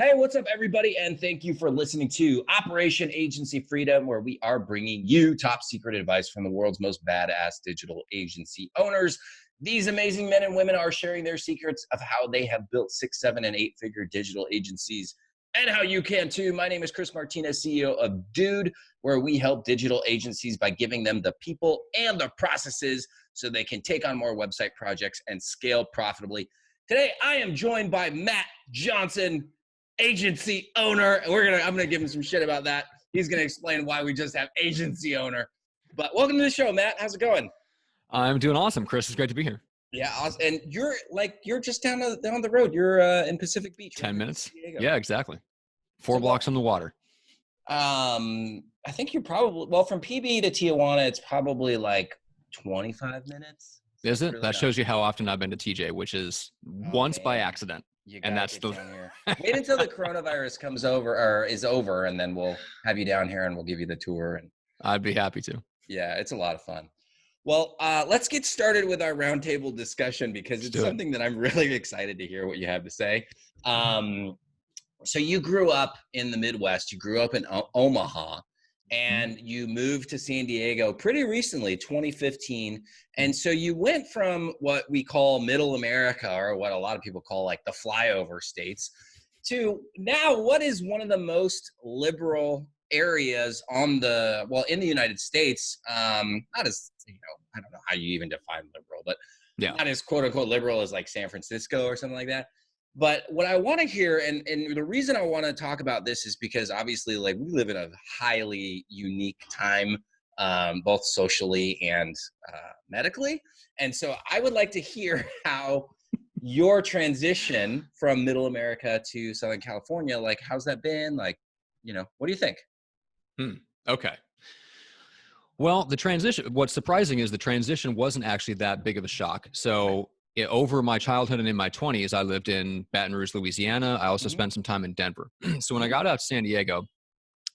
Hey, what's up, everybody? And thank you for listening to Operation Agency Freedom, where we are bringing you top secret advice from the world's most badass digital agency owners. These amazing men and women are sharing their secrets of how they have built 6, 7, and 8-figure digital agencies and how you can too. My name is Chris Martinez, CEO of Dude, where we help digital agencies by giving them the people and the processes so they can take on more website projects and scale profitably. Today, I am joined by Matt Johnson, agency owner. I'm gonna give him some shit about that. He's gonna explain why we just have agency owner. But welcome to the show, Matt. How's it going? I'm doing awesome, Chris. It's great to be here. Yeah, awesome. And you're just down the road. You're in Pacific Beach. 10 minutes. Yeah, exactly. 4 blocks from the water. I think you're probably from PB to Tijuana. It's probably like 25 minutes. Is it? Really that shows you how often I've been to TJ, which is once by accident. And that's the wait until the coronavirus comes over or is over, and then we'll have you down here and we'll give you the tour. And I'd be happy to. Yeah, it's a lot of fun. Well, let's get started with our roundtable discussion because it's something that I'm really excited to hear what you have to say. So you grew up in the Midwest. You grew up in Omaha. And you moved to San Diego pretty recently, 2015. And so you went from what we call middle America, or what a lot of people call like the flyover states, to now what is one of the most liberal areas in the United States. Not as, I don't know how you even define liberal, but not as quote unquote liberal as like San Francisco or something like that. But what I want to hear, and the reason I want to talk about this is because obviously, like, we live in a highly unique time, both socially and medically. And so I would like to hear how your transition from middle America to Southern California, like, how's that been? Like, what do you think? Okay. Well, the transition, what's surprising is the transition wasn't actually that big of a shock. So over my childhood and in my 20s, I lived in Baton Rouge, Louisiana. I also spent some time in Denver. So when I got out to San Diego,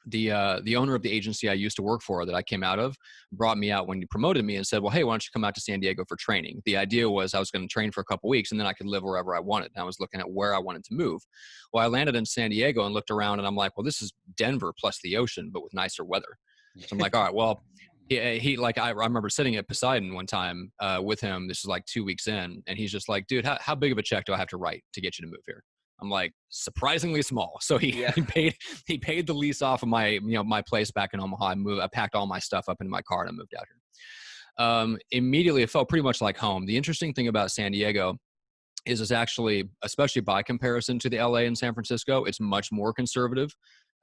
the owner of the agency I used to work for that I came out of brought me out when he promoted me and said, well, hey, why don't you come out to San Diego for training? The idea was I was going to train for a couple of weeks and then I could live wherever I wanted. And I was looking at where I wanted to move. Well, I landed in San Diego and looked around and I'm like, well, this is Denver plus the ocean, but with nicer weather. So I'm like, all right, well, I remember sitting at Poseidon one time with him. This is like 2 weeks in, and he's just like, dude, how big of a check do I have to write to get you to move here? I'm like, surprisingly small. So he paid the lease off of my my place back in Omaha. I packed all my stuff up into my car and I moved out here. Immediately, it felt pretty much like home. The interesting thing about San Diego is it's actually, especially by comparison to the LA and San Francisco, it's much more conservative.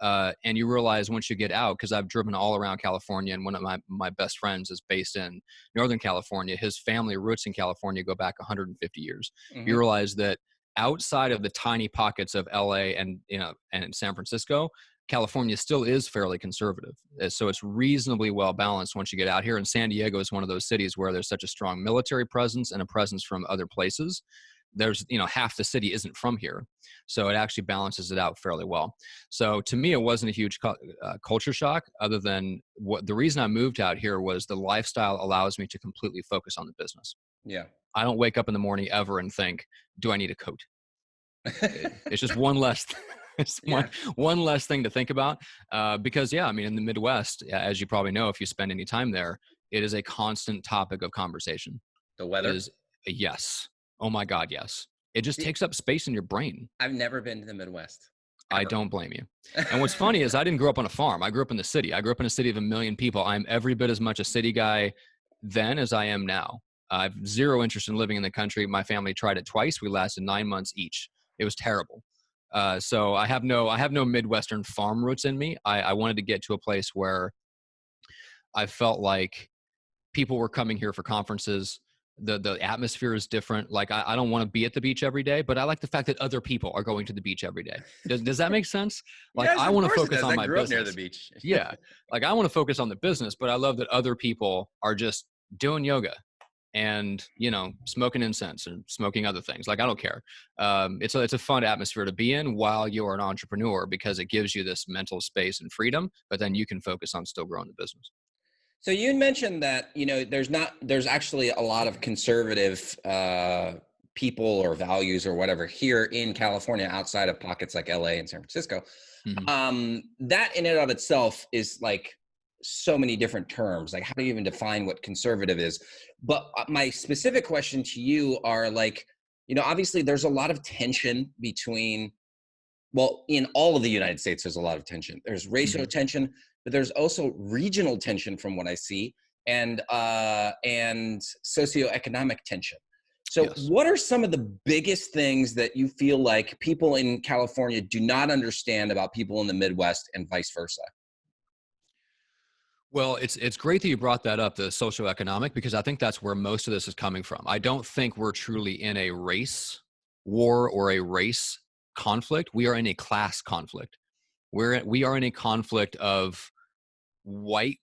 And you realize once you get out, because I've driven all around California, and one of my best friends is based in Northern California. His family roots in California go back 150 years. You realize that outside of the tiny pockets of LA and San Francisco, California still is fairly conservative. So it's reasonably well balanced once you get out here. And San Diego is one of those cities where there's such a strong military presence and a presence from other places. There's, half the city isn't from here. So it actually balances it out fairly well. So to me, it wasn't a huge culture shock, other than the reason I moved out here was the lifestyle allows me to completely focus on the business. Yeah. I don't wake up in the morning ever and think, do I need a coat? It's just one less, one less thing to think about. Because in the Midwest, as you probably know, if you spend any time there, it is a constant topic of conversation. The weather? Yes. Oh my God, yes. It just takes up space in your brain. I've never been to the Midwest. Ever. I don't blame you. And what's funny is I didn't grow up on a farm. I grew up in the city. I grew up in a city of 1 million people. I'm every bit as much a city guy then as I am now. I have zero interest in living in the country. My family tried it twice. We lasted 9 months each. It was terrible. So I have no Midwestern farm roots in me. I wanted to get to a place where I felt like people were coming here for conferences. The atmosphere is different. Like I don't want to be at the beach every day, but I like the fact that other people are going to the beach every day. Does that make sense? Like yes, I want to focus on my business. Near the beach. Yeah. Like I want to focus on the business, but I love that other people are just doing yoga and, smoking incense and smoking other things. Like I don't care. It's a fun atmosphere to be in while you're an entrepreneur because it gives you this mental space and freedom, but then you can focus on still growing the business. So you mentioned that, there's actually a lot of conservative people or values or whatever here in California outside of pockets like LA and San Francisco. That in and of itself is like so many different terms. Like, how do you even define what conservative is? But my specific question to you are like, obviously there's a lot of tension between, well, in all of the United States, there's a lot of tension. There's racial tension, but there's also regional tension from what I see, and socioeconomic tension. So what are some of the biggest things that you feel like people in California do not understand about people in the Midwest and vice versa? Well, it's great that you brought that up, the socioeconomic, because I think that's where most of this is coming from. I don't think we're truly in a race war or a race conflict. We are in a class conflict. We are in a conflict of white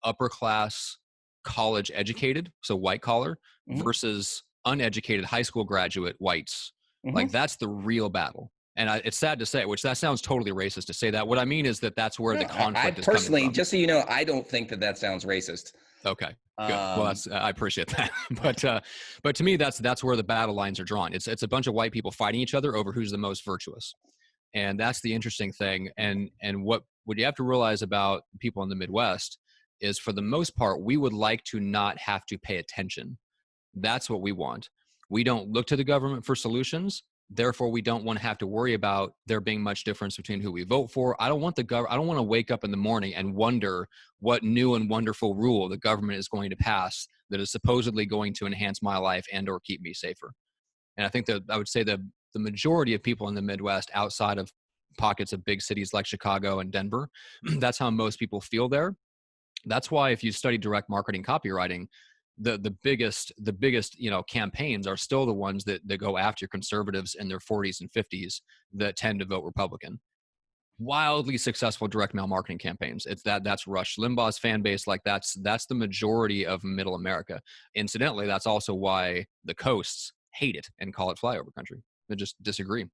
upper class college educated, so white collar, versus uneducated high school graduate whites. Like, that's the real battle. And it's sad to say, which that sounds totally racist to say that. What I mean is that that's where the conflict is personally, coming from. just so you know, I don't think that sounds racist. Okay, good. Well, I appreciate that. But to me, that's where the battle lines are drawn. It's a bunch of white people fighting each other over who's the most virtuous. And that's the interesting thing. And what you have to realize about people in the Midwest is, for the most part, we would like to not have to pay attention. That's what we want. We don't look to the government for solutions. Therefore, we don't want to have to worry about there being much difference between who we vote for. I don't want to wake up in the morning and wonder what new and wonderful rule the government is going to pass that is supposedly going to enhance my life and or keep me safer. And I think that I would say that the majority of people in the Midwest, outside of pockets of big cities like Chicago and Denver, that's how most people feel there. That's why if you study direct marketing copywriting, the biggest campaigns are still the ones that go after conservatives in their 40s and 50s that tend to vote Republican. Wildly successful direct mail marketing campaigns. That's Rush Limbaugh's fan base. Like, that's the majority of middle America. Incidentally, that's also why the coasts hate it and call it flyover country. They just disagree.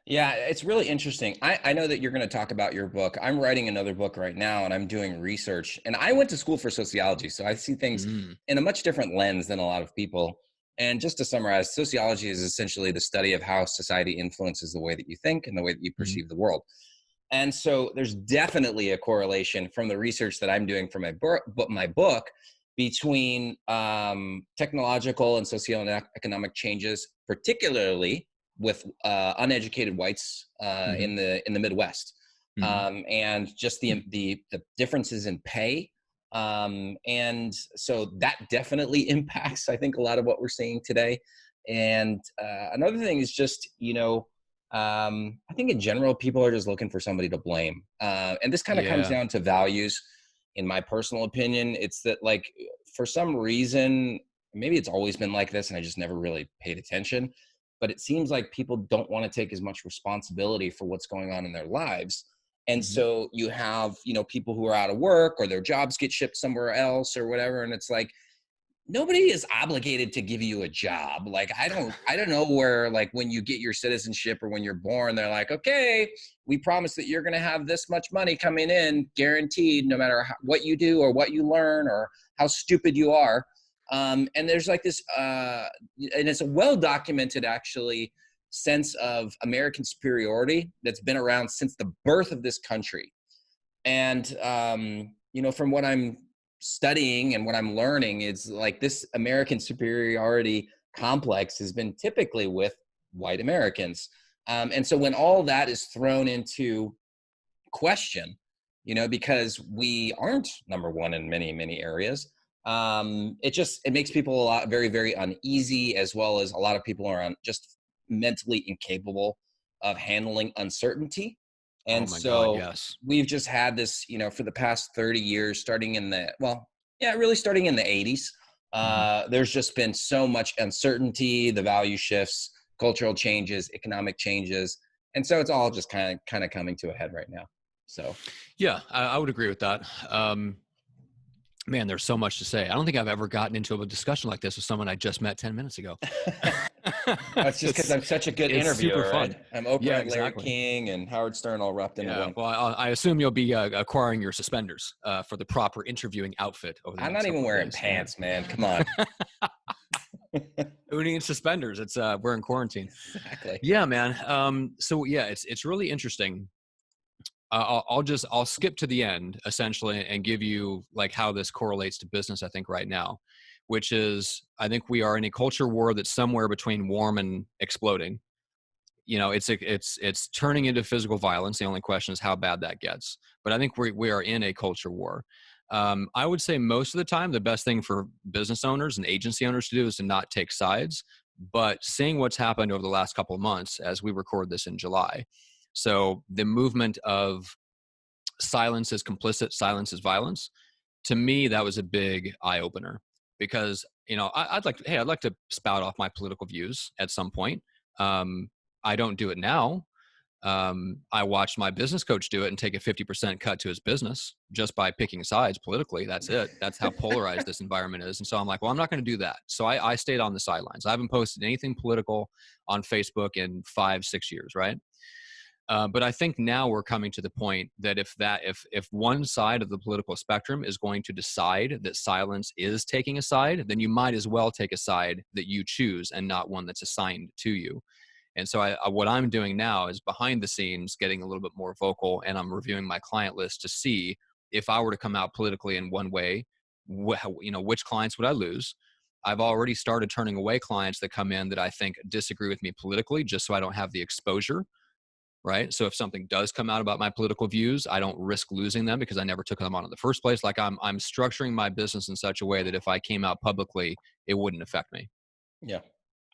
Yeah, it's really interesting. I know that you're going to talk about your book. I'm writing another book right now, and I'm doing research. And I went to school for sociology, so I see things in a much different lens than a lot of people. And just to summarize, sociology is essentially the study of how society influences the way that you think and the way that you perceive the world. And so there's definitely a correlation from the research that I'm doing for my book between technological and socioeconomic changes, particularly with uneducated whites in the Midwest, and just the differences in pay, and so that definitely impacts, I think, a lot of what we're seeing today. And another thing is just, I think in general people are just looking for somebody to blame, and this kind of comes down to values. In my personal opinion, it's that, like, for some reason, maybe it's always been like this and I just never really paid attention, but it seems like people don't want to take as much responsibility for what's going on in their lives. And so you have, people who are out of work or their jobs get shipped somewhere else or whatever. And it's like, nobody is obligated to give you a job. Like, I don't know where, like, when you get your citizenship or when you're born, they're like, okay, we promise that you're going to have this much money coming in guaranteed, no matter what you do or what you learn or how stupid you are. And there's like this, and it's a well-documented, actually, sense of American superiority that's been around since the birth of this country. And, from what I'm studying and what I'm learning, is like this American superiority complex has been typically with white Americans. And so when all that is thrown into question, because we aren't number one in many, many areas, it makes people very, very uneasy, as well as a lot of people are just mentally incapable of handling uncertainty. And God, yes. We've just had this, for the past 30 years, starting in the 80s. There's just been so much uncertainty, the value shifts, cultural changes, economic changes. And so it's all just kind of coming to a head right now. So, yeah, I would agree with that. Man, there's so much to say. I don't think I've ever gotten into a discussion like this with someone I just met 10 minutes ago. That's just because I'm such a good interviewer. Super fun. Right? I'm Oprah and Larry King and Howard Stern all wrapped into one. Well, I assume you'll be acquiring your suspenders for the proper interviewing outfit. I'm not even wearing pants, man. Come on. Uni and suspenders. It's we're in quarantine. Exactly. Yeah, man. So yeah, it's really interesting. I'll skip to the end essentially and give you like how this correlates to business. I think right now, which is I think we are in a culture war that's somewhere between warm and exploding. You know, it's turning into physical violence. The only question is how bad that gets. But I think we are in a culture war. I would say most of the time, the best thing for business owners and agency owners to do is to not take sides. But seeing what's happened over the last couple of months as we record this in July, so the movement of silence is complicit, silence is violence. To me, that was a big eye opener because I'd like to spout off my political views at some point. I don't do it now. I watched my business coach do it and take a 50% cut to his business just by picking sides politically. That's it. That's how polarized this environment is. And so I'm like, well, I'm not going to do that. So I stayed on the sidelines. I haven't posted anything political on Facebook in 5-6 years, right? But I think now we're coming to the point that if one side of the political spectrum is going to decide that silence is taking a side, then you might as well take a side that you choose and not one that's assigned to you. And so what I'm doing now is behind the scenes getting a little bit more vocal, and I'm reviewing my client list to see if I were to come out politically in one way, which clients would I lose? I've already started turning away clients that come in that I think disagree with me politically, just so I don't have the exposure, right? So if something does come out about my political views, I don't risk losing them because I never took them on in the first place. Like I'm structuring my business in such a way that if I came out publicly, it wouldn't affect me. Yeah.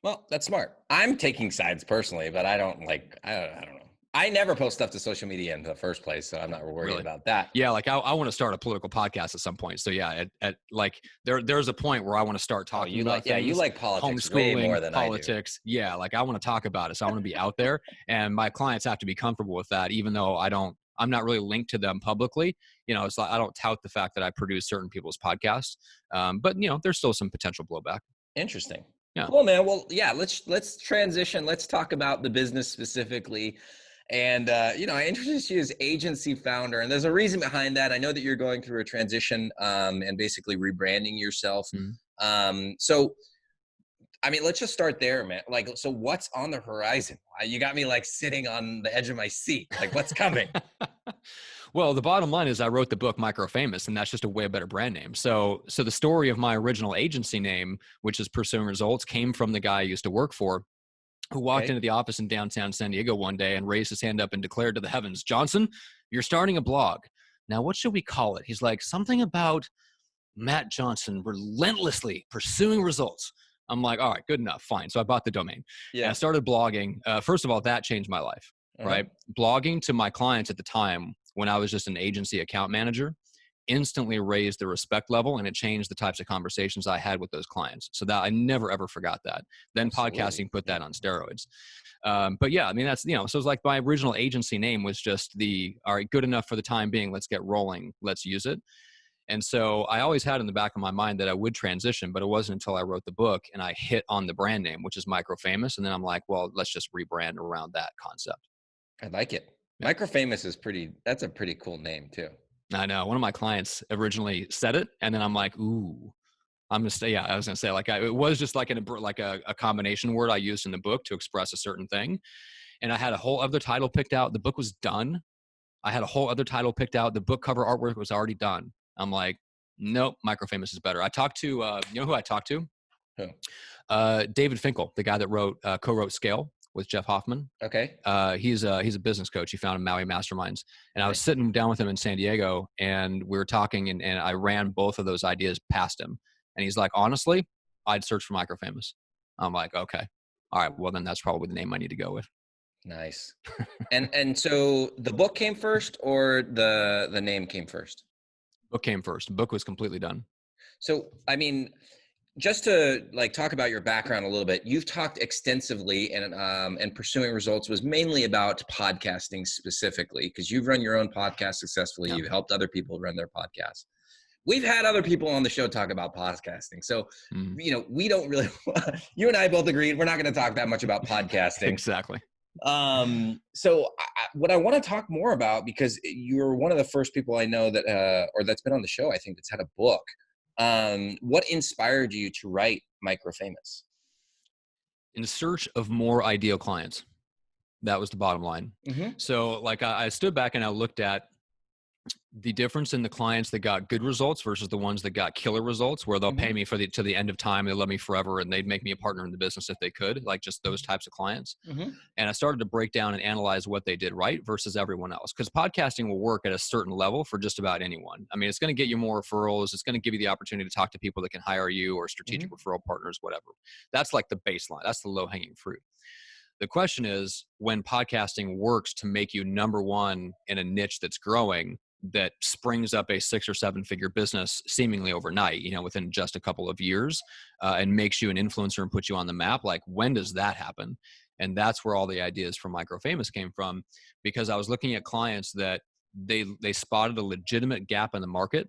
Well, that's smart. I'm taking sides personally, but I don't know. I never post stuff to social media in the first place, so I'm not worried about that. Yeah, like I want to start a political podcast at some point. So yeah, like there's a point where I want to start talking about things. You like politics homeschooling, way more than politics. I do. Yeah, like I want to talk about it. So I want to be out there, and my clients have to be comfortable with that, even though I'm not really linked to them publicly. You know, it's like I don't tout the fact that I produce certain people's podcasts, but there's still some potential blowback. Interesting. Yeah. Cool, man. Well, yeah, let's transition. Let's talk about the business specifically. And, I introduced you as agency founder, and there's a reason behind that. I know that you're going through a transition and basically rebranding yourself. Mm-hmm. So, I mean, let's just start there, man. Like, so what's on the horizon? You got me like sitting on the edge of my seat. Like, what's coming? Well, the bottom line is I wrote the book Microfamous, and that's just a way better brand name. So the story of my original agency name, which is Pursuing Results, came from the guy I used to work for, who walked into the office in downtown San Diego one day and raised his hand up and declared to the heavens, "Johnson, you're starting a blog. Now, what should we call it?" He's like, "Something about Matt Johnson relentlessly pursuing results." I'm like, all right, good enough. Fine. So I bought the domain. Yeah. And I started blogging. First of all, that changed my life, right? Blogging to my clients at the time when I was just an agency account manager instantly raised the respect level, and it changed the types of conversations I had with those clients. So that I never, ever forgot that. Then podcasting put that on steroids. But yeah, I mean, that's, so it's like my original agency name was just all right, good enough for the time being. Let's get rolling. Let's use it. And so I always had in the back of my mind that I would transition, but it wasn't until I wrote the book and I hit on the brand name, which is Microfamous. And then I'm like, well, let's just rebrand around that concept. I like it. Yeah. Microfamous is that's a pretty cool name too. I know. One of my clients originally said it, and then I'm like, ooh, I'm gonna say, yeah, I was gonna say, like, it was just like a combination word I used in the book to express a certain thing. And I had a whole other title picked out. The book was done. I had a whole other title picked out. The book cover artwork was already done. I'm like, nope, Microfamous is better. I talked to, you know who I talked to? Who? David Finkel, the guy that co-wrote Scale with Jeff Hoffman. Okay. He's a business coach. He founded Maui Masterminds. And I was sitting down with him in San Diego, and we were talking, and I ran both of those ideas past him. And he's like, honestly, I'd search for Microfamous. I'm like, okay. All right, well, then that's probably the name I need to go with. Nice. And so the book came first, or the name came first? Book came first. The book was completely done. So, I mean, just to like talk about your background a little bit, you've talked extensively, and Pursuing Results was mainly about podcasting specifically, because you've run your own podcast successfully. Yeah. You've helped other people run their podcasts. We've had other people on the show talk about podcasting. So, we don't really, you and I both agreed, we're not going to talk that much about podcasting. Exactly. So what I want to talk more about, because you're one of the first people I know that, or that's been on the show, I think, that's had a book. What inspired you to write Microfamous? In search of more ideal clients. That was the bottom line. Mm-hmm. So like I stood back and I looked at the difference in the clients that got good results versus the ones that got killer results, where they'll pay me for to the end of time. They love me forever and they'd make me a partner in the business if they could, like just those types of clients. Mm-hmm. And I started to break down and analyze what they did right versus everyone else. Because podcasting will work at a certain level for just about anyone. I mean, it's going to get you more referrals. It's going to give you the opportunity to talk to people that can hire you or strategic referral partners, whatever. That's like the baseline. That's the low hanging fruit. The question is, when podcasting works to make you number one in a niche that's growing, that springs up a 6 or 7 figure business seemingly overnight, within just a couple of years, and makes you an influencer and puts you on the map, like when does that happen? And that's where all the ideas for Microfamous came from, because I was looking at clients that they spotted a legitimate gap in the market.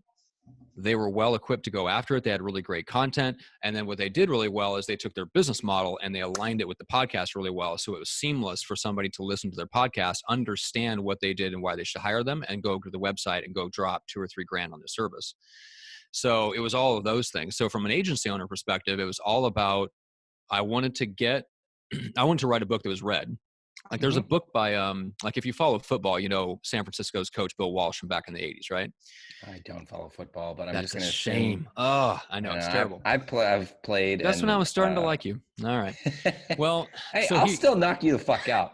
They were well equipped to go after it. They had really great content. And then what they did really well is they took their business model and they aligned it with the podcast really well. So it was seamless for somebody to listen to their podcast, understand what they did and why they should hire them, and go to the website and go drop $2 or $3 grand on their service. So it was all of those things. So from an agency owner perspective, it was all about, I wanted to write a book that was read. Like there's a book by, like if you follow football, San Francisco's coach, Bill Walsh, from back in the 80s, right? I don't follow football, but I'm That's just going to shame. Oh, I know. It's terrible. I've played. That's when I was starting to like you. All right. Well, hey, I'll still knock you the fuck out.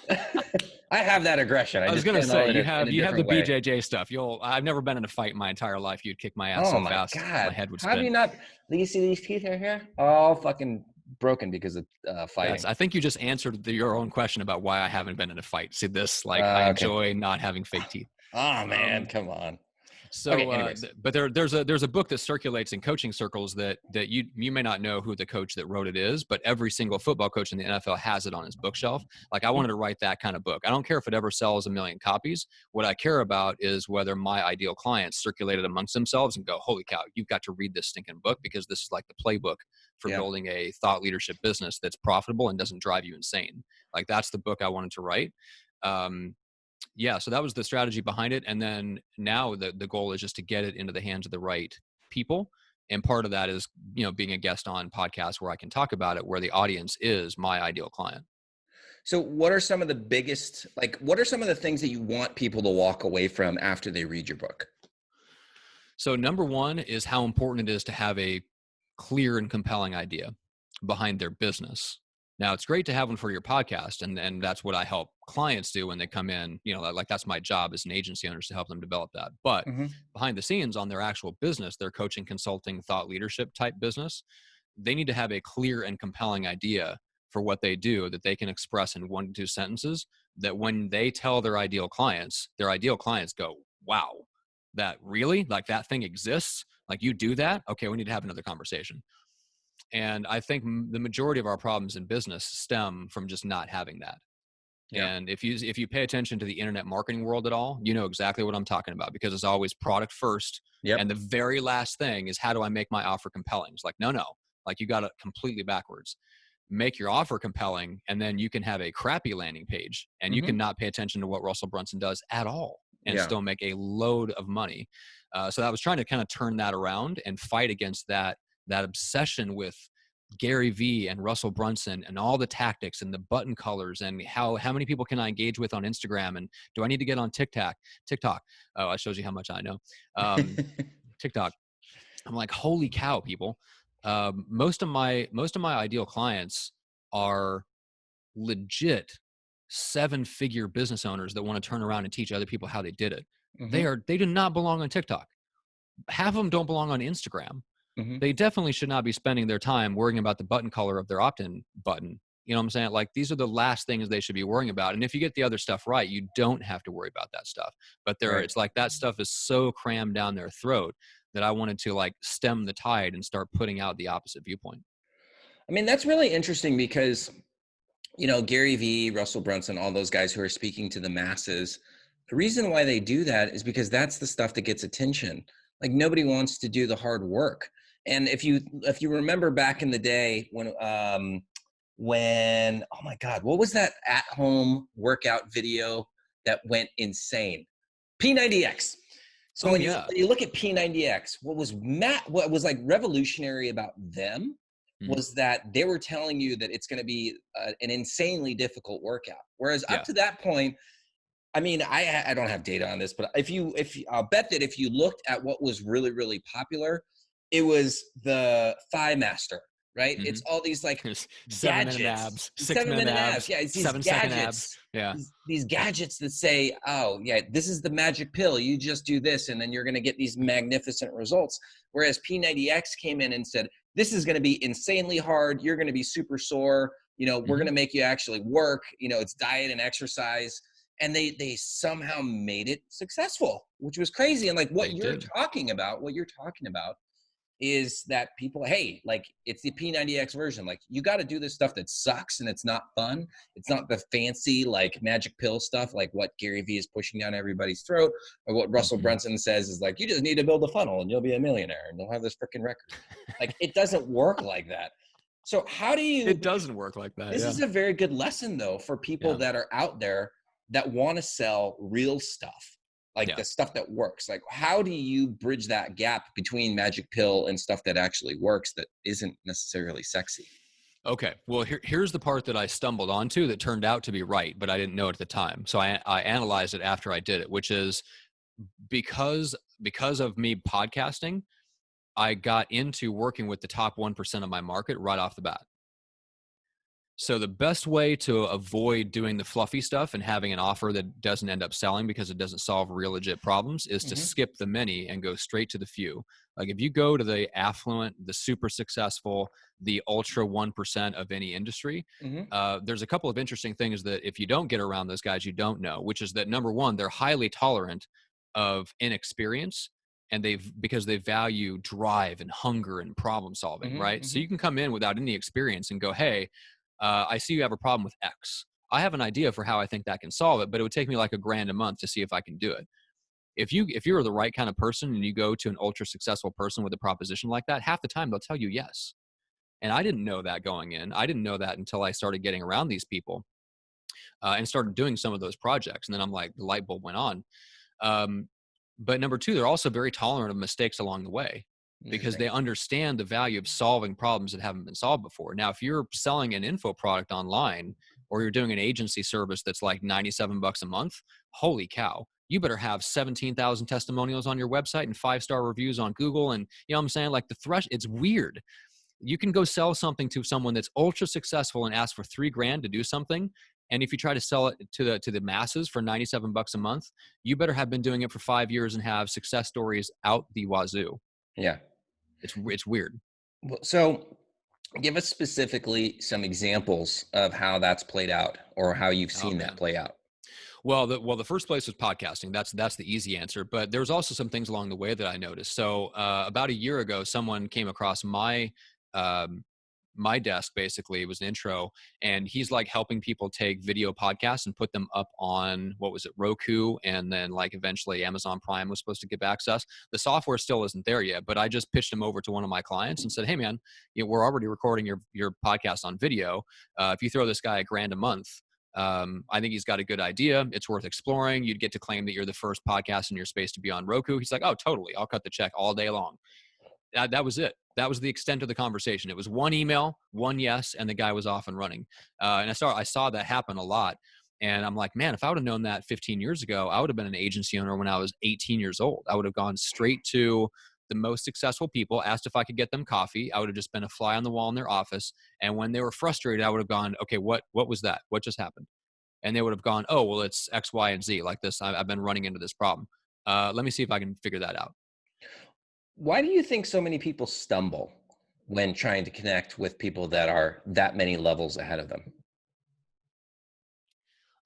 I have that aggression. I was going to say, you have the way. BJJ stuff. I've never been in a fight in my entire life. You'd kick my ass so fast. God. My head would spin. How have you not? Do you see these teeth right here? All fucking broken because of fighting. Yes, I think you just answered your own question about why I haven't been in a fight. See this? I enjoy not having fake teeth. Oh man, come on. So, but there's a book that circulates in coaching circles that you may not know who the coach that wrote it is, but every single football coach in the NFL has it on his bookshelf. Like I wanted to write that kind of book. I don't care if it ever sells 1 million copies. What I care about is whether my ideal clients circulate it amongst themselves and go, holy cow, you've got to read this stinking book, because this is like the playbook for building a thought leadership business that's profitable and doesn't drive you insane. Like that's the book I wanted to write. Yeah, so that was the strategy behind it. And then now the goal is just to get it into the hands of the right people. And part of that is, being a guest on podcasts where I can talk about it, where the audience is my ideal client. So what are some of the biggest, what are some of the things that you want people to walk away from after they read your book? So number one is how important it is to have a clear and compelling idea behind their business. Now, it's great to have one for your podcast, and that's what I help clients do when they come in. Like that's my job as an agency owner, is to help them develop that. But behind the scenes on their actual business, their coaching, consulting, thought leadership type business, they need to have a clear and compelling idea for what they do that they can express in 1 to 2 sentences, that when they tell their ideal clients go, wow, that really, like that thing exists? Like you do that? Okay, we need to have another conversation. And I think the majority of our problems in business stem from just not having that. Yeah. And if you pay attention to the internet marketing world at all, you know exactly what I'm talking about, because it's always product first. Yep. And the very last thing is, how do I make my offer compelling? It's like, no, like you got it completely backwards. Make your offer compelling, and then you can have a crappy landing page, and you can not pay attention to what Russell Brunson does at all and still make a load of money. So I was trying to kind of turn that around and fight against that obsession with Gary Vee and Russell Brunson and all the tactics and the button colors and how many people can I engage with on Instagram, and do I need to get on TikTok? Oh, that shows you how much I know. TikTok. I'm like, holy cow, people. Most of my ideal clients are legit 7-figure business owners that want to turn around and teach other people how they did it. They do not belong on TikTok. Half of them don't belong on Instagram. They definitely should not be spending their time worrying about the button color of their opt-in button. You know what I'm saying? Like, these are the last things they should be worrying about. And if you get the other stuff right, you don't have to worry about that stuff. But it's like that stuff is so crammed down their throat that I wanted to like stem the tide and start putting out the opposite viewpoint. I mean, that's really interesting because, Gary Vee, Russell Brunson, all those guys who are speaking to the masses, the reason why they do that is because that's the stuff that gets attention. Like, nobody wants to do the hard work. And if you remember back in the day when oh my God, what was that at-home workout video that went insane? P90X. So when you look at P90X, what was like revolutionary about them was that they were telling you that it's going to be an insanely difficult workout. Whereas up Yeah. to that point, I mean, I don't have data on this, but I'll bet that if you looked at what was really, really popular, it was the Thigh Master, right? It's all these like There's 7-minute gadgets, abs, 7 minute 6-minute abs. abs, Yeah, it's these 7-second abs. gadgets, Yeah. these gadgets that say, oh yeah, this is the magic pill. You just do this, and then you're going to get these magnificent results. Whereas P90X came in and said, this is going to be insanely hard. You're going to be super sore. We're going to make you actually work. It's diet and exercise. And they somehow made it successful, which was crazy. And like what you're talking about is that people, hey, like it's the P90X version. Like you got to do this stuff that sucks and it's not fun. It's not the fancy like magic pill stuff like what Gary Vee is pushing down everybody's throat, or what Russell Brunson says is like, you just need to build a funnel and you'll be a millionaire and you'll have this freaking record. Like it doesn't work like that. So how do you? It doesn't work like that. This is a very good lesson though for people that are out there that want to sell real stuff, like the stuff that works. Like how do you bridge that gap between magic pill and stuff that actually works that isn't necessarily sexy? Okay, well here's the part that I stumbled onto that turned out to be right, but I didn't know it at the time. So I analyzed it after I did it, which is because of me podcasting, I got into working with the top 1% of my market right off the bat. So the best way to avoid doing the fluffy stuff and having an offer that doesn't end up selling because it doesn't solve real legit problems is to skip the many and go straight to the few. Like if you go to the affluent, the super successful, the ultra 1% of any industry, there's a couple of interesting things that if you don't get around those guys, you don't know, which is that number one, they're highly tolerant of inexperience. And because they value drive and hunger and problem solving, right? So you can come in without any experience and go, hey, I see you have a problem with X. I have an idea for how I think that can solve it, but it would take me like $1,000 a month to see if I can do it. If you're the right kind of person and you go to an ultra successful person with a proposition like that, half the time they'll tell you yes. And I didn't know that going in. I didn't know that until I started getting around these people and started doing some of those projects. And then I'm like, the light bulb went on. But number two, they're also very tolerant of mistakes along the way because they understand the value of solving problems that haven't been solved before. Now, if you're selling an info product online or you're doing an agency service that's like $97 a month, holy cow, you better have 17,000 testimonials on your website and 5-star reviews on Google. And you know what I'm saying? Like it's weird. You can go sell something to someone that's ultra successful and ask for $3,000 to do something. And if you try to sell it to the masses for $97 a month, you better have been doing it for 5 years and have success stories out the wazoo. Yeah. It's weird. So give us specifically some examples of how that's played out or how you've seen that play out. Well, the first place was podcasting. That's the easy answer. But there's also some things along the way that I noticed. So about a year ago, someone came across my desk. Basically, it was an intro, and he's like helping people take video podcasts and put them up on, what was it, Roku, and then like eventually Amazon Prime was supposed to give access. The software still isn't there yet, but I just pitched him over to one of my clients and said, hey man, we're already recording your podcast on video. If you throw this guy $1,000 a month, I think he's got a good idea. It's worth exploring. You'd get to claim that you're the first podcast in your space to be on Roku. He's like, oh, totally. I'll cut the check all day long. That was it. That was the extent of the conversation. It was one email, one yes, and the guy was off and running. And I saw that happen a lot. And I'm like, man, if I would have known that 15 years ago, I would have been an agency owner when I was 18 years old. I would have gone straight to the most successful people, asked if I could get them coffee. I would have just been a fly on the wall in their office. And when they were frustrated, I would have gone, okay, what was that? What just happened? And they would have gone, oh, well, it's X, Y, and Z like this. I've been running into this problem. Let me see if I can figure that out. Why do you think so many people stumble when trying to connect with people that are that many levels ahead of them?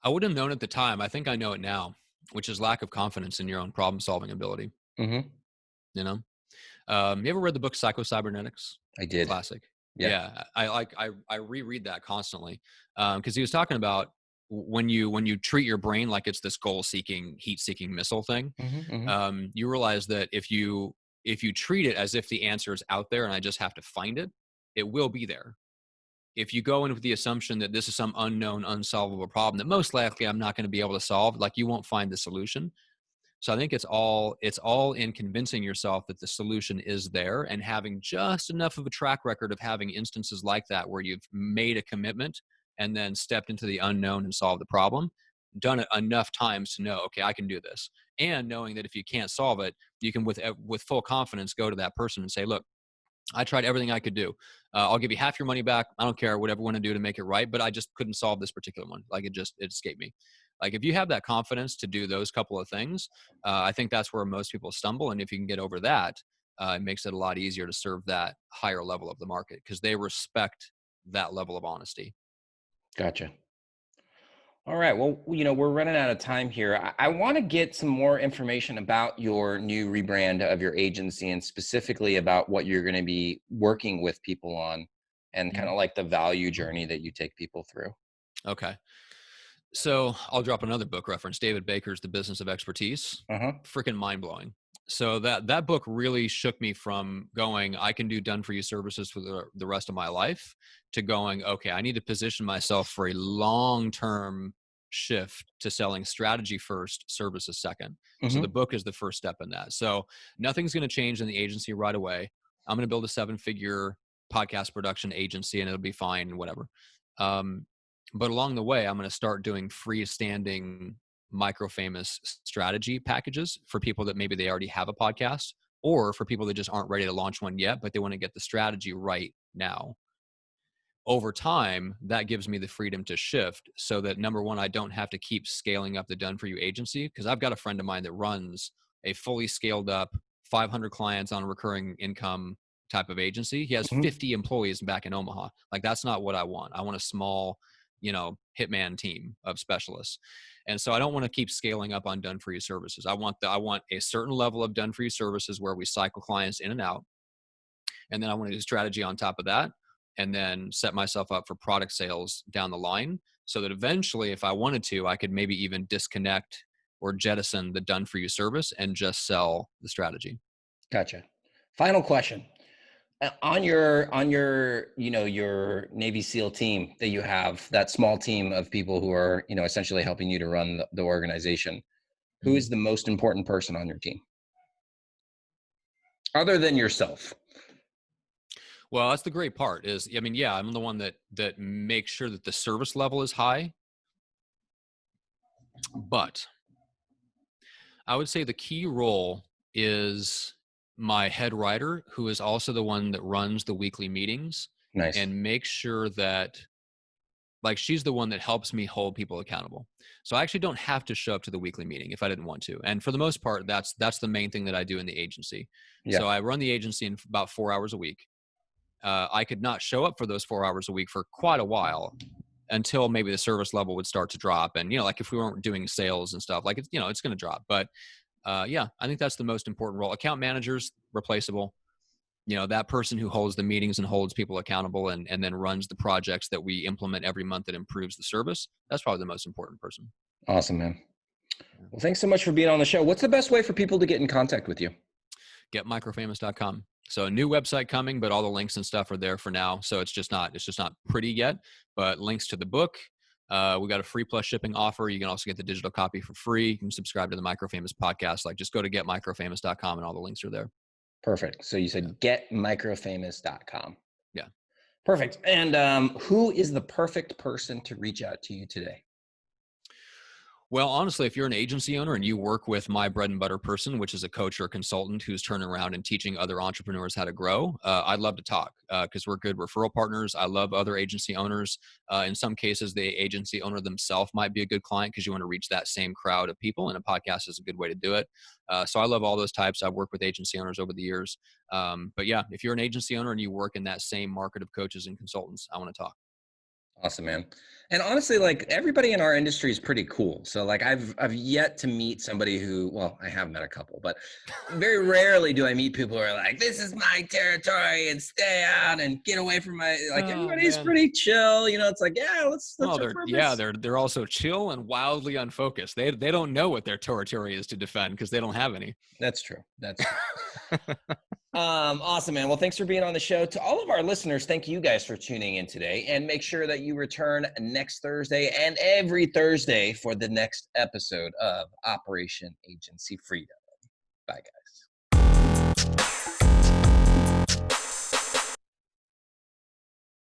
I wouldn't have known at the time. I think I know it now, which is lack of confidence in your own problem-solving ability. You know, you ever read the book Psycho-Cybernetics? I did. Classic. Yeah. I reread that constantly because he was talking about when you treat your brain like it's this goal-seeking, heat-seeking missile thing. You realize that if you treat it as if the answer is out there and I just have to find it, it will be there. If you go in with the assumption that this is some unknown, unsolvable problem that most likely I'm not going to be able to solve, like you won't find the solution. So I think it's all in convincing yourself that the solution is there, and having just enough of a track record of having instances like that where you've made a commitment and then stepped into the unknown and solved the problem, done it enough times to know, okay, I can do this. And knowing that if you can't solve it, you can with full confidence go to that person and say, look, I tried everything I could do. I'll give you half your money back. I don't care, whatever you want to do to make it right, but I just couldn't solve this particular one. Like it escaped me. Like if you have that confidence to do those couple of things, I think that's where most people stumble. And if you can get over that, it makes it a lot easier to serve that higher level of the market because they respect that level of honesty. Gotcha. All right. Well, we're running out of time here. I want to get some more information about your new rebrand of your agency and specifically about what you're going to be working with people on and kind of like the value journey that you take people through. Okay. So I'll drop another book reference, David Baker's The Business of Expertise. Freaking mind-blowing. So that book really shook me from going, I can do done for you services for the rest of my life, to going, okay, I need to position myself for a long-term shift to selling strategy first, services second. So the book is the first step in that. So nothing's going to change in the agency right away. I'm going to build a 7-figure podcast production agency and it'll be fine, whatever. But along the way, I'm going to start doing freestanding Microfamous strategy packages for people that maybe they already have a podcast, or for people that just aren't ready to launch one yet, but they want to get the strategy right now. Over time, that gives me the freedom to shift so that, number one, I don't have to keep scaling up the done for you agency, because I've got a friend of mine that runs a fully scaled up 500 clients on a recurring income type of agency. He has 50 employees back in Omaha. Like, that's not what I want. I want a small, hitman team of specialists. And so I don't want to keep scaling up on done for you services. I want a certain level of done for you services where we cycle clients in and out. And then I want to do strategy on top of that, and then set myself up for product sales down the line, so that eventually, if I wanted to, I could maybe even disconnect or jettison the done for you service and just sell the strategy. Gotcha. Final question. On your your Navy SEAL team that you have, that small team of people who are essentially helping you to run the organization, who is the most important person on your team other than yourself? Well, that's the great part is, I'm the one that makes sure that the service level is high, but I would say the key role is my head writer, who is also the one that runs the weekly meetings. Nice. And makes sure that, like, she's the one that helps me hold people accountable. So I actually don't have to show up to the weekly meeting if I didn't want to. And for the most part, that's the main thing that I do in the agency. Yeah. So I run the agency in about 4 hours a week. I could not show up for those 4 hours a week for quite a while, until maybe the service level would start to drop. And, like if we weren't doing sales and stuff, like it's going to drop. But I think that's the most important role. Account managers, replaceable. That person who holds the meetings and holds people accountable and then runs the projects that we implement every month that improves the service. That's probably the most important person. Awesome, man. Well, thanks so much for being on the show. What's the best way for people to get in contact with you? Getmicrofamous.com. So a new website coming, but all the links and stuff are there for now. So it's just not pretty yet, but links to the book. We got a free plus shipping offer. You can also get the digital copy for free. You can subscribe to the Microfamous podcast. Like, just go to getmicrofamous.com and all the links are there. Perfect. So you said getmicrofamous.com. Yeah. Perfect. And who is the perfect person to reach out to you today? Well, honestly, if you're an agency owner and you work with my bread and butter person, which is a coach or a consultant who's turning around and teaching other entrepreneurs how to grow, I'd love to talk because we're good referral partners. I love other agency owners. In some cases, the agency owner themselves might be a good client because you want to reach that same crowd of people, and a podcast is a good way to do it. So I love all those types. I've worked with agency owners over the years. But yeah, if you're an agency owner and you work in that same market of coaches and consultants, I want to talk. Awesome, man. And honestly, like, everybody in our industry is pretty cool. So like I've yet to meet somebody who, well, I have met a couple, but very rarely do I meet people who are like, this is my territory and stay out and get away from my, like, everybody's pretty chill. It's like, yeah, let's they're also chill and wildly unfocused. They don't know what their territory is to defend because they don't have any. That's true. That's true. Awesome, man. Well, thanks for being on the show. To all of our listeners, thank you guys for tuning in today. And make sure that you return next Thursday and every Thursday for the next episode of Operation Agency Freedom. Bye, guys.